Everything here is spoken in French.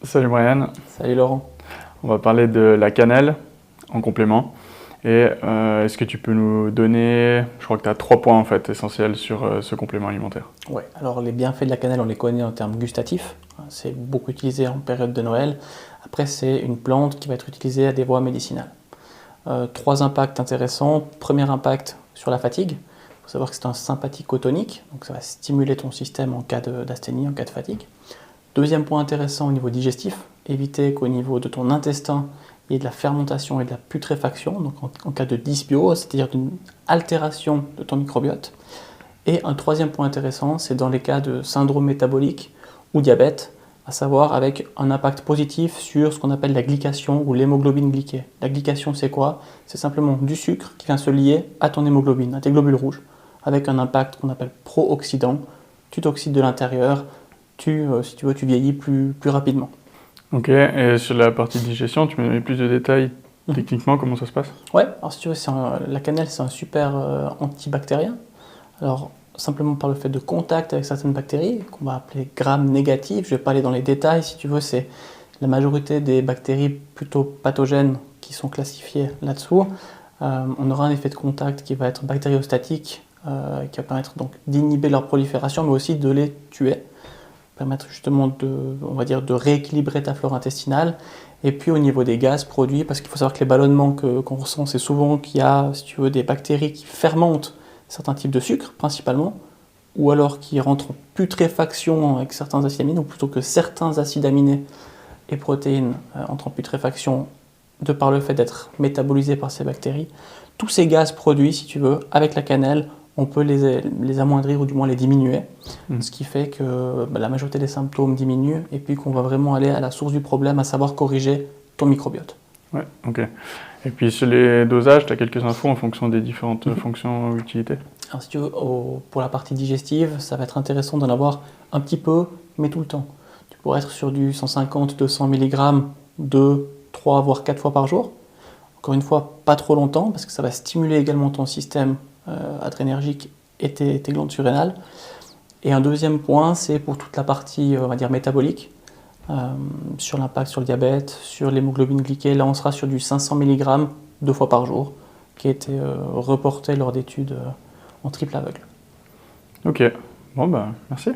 Salut Brian, Salut Laurent. on va parler de la cannelle en complément. Et est-ce que tu peux nous donner, je crois que tu as 3 points en fait essentiels sur ce complément alimentaire. Ouais, alors les bienfaits de la cannelle, on les connaît en termes gustatifs. C'est beaucoup utilisé en période de Noël. Après, c'est une plante qui va être utilisée à des voies médicinales. 3 impacts intéressants. Premier impact sur la fatigue. Il faut savoir que c'est un sympathico-tonique, donc ça va stimuler ton système en cas d'asthénie, en cas de fatigue. Deuxième point intéressant au niveau digestif, éviter qu'au niveau de ton intestin, il y ait de la fermentation et de la putréfaction, donc en cas de dysbiose, c'est-à-dire d'une altération de ton microbiote. Et un troisième point intéressant, c'est dans les cas de syndrome métabolique ou diabète, à savoir avec un impact positif sur ce qu'on appelle la glycation ou l'hémoglobine glyquée. La glycation, c'est quoi? C'est simplement du sucre qui vient se lier à ton hémoglobine, à tes globules rouges, avec un impact qu'on appelle pro-oxydant. Tu t'oxydes de l'intérieur, si tu veux, tu vieillis plus rapidement. Ok, et sur la partie digestion, tu peux me donner plus de détails techniquement, comment ça se passe? Ouais, alors si tu veux, la cannelle, c'est un super antibactérien. Alors, simplement par le fait de contact avec certaines bactéries, qu'on va appeler gram négatifs, je ne vais pas aller dans les détails, si tu veux, c'est la majorité des bactéries plutôt pathogènes qui sont classifiées là-dessous. On aura un effet de contact qui va être bactériostatique, qui va permettre donc d'inhiber leur prolifération, mais aussi de les tuer, permettre justement on va dire, de rééquilibrer ta flore intestinale. Et puis au niveau des gaz produits, parce qu'il faut savoir que les ballonnements qu'on ressent, c'est souvent qu'il y a, si tu veux, des bactéries qui fermentent certains types de sucres principalement, ou alors qui rentrent en putréfaction avec certains acides aminés, ou plutôt que certains acides aminés et protéines entrent en putréfaction de par le fait d'être métabolisés par ces bactéries. Tous ces gaz produits, si tu veux, avec la cannelle, on peut les amoindrir ou du moins les diminuer, ce qui fait que la majorité des symptômes diminuent et puis qu'on va vraiment aller à la source du problème, à savoir corriger ton microbiote. Ouais, ok. Et puis sur les dosages, tu as quelques infos en fonction des différentes fonctions ou utilités? Alors si tu veux, pour la partie digestive, ça va être intéressant d'en avoir un petit peu, mais tout le temps. Tu pourrais être sur du 150-200 mg 2, 3, voire 4 fois par jour. Encore une fois, pas trop longtemps, parce que ça va stimuler également ton système adrénergique et tes glandes surrénales. Et un deuxième point, c'est pour toute la partie, on va dire, métabolique, sur l'impact sur le diabète, sur l'hémoglobine glyquée. Là, on sera sur du 500 mg 2 fois par jour, qui a été reporté lors d'études en triple aveugle. Ok, bon bah merci.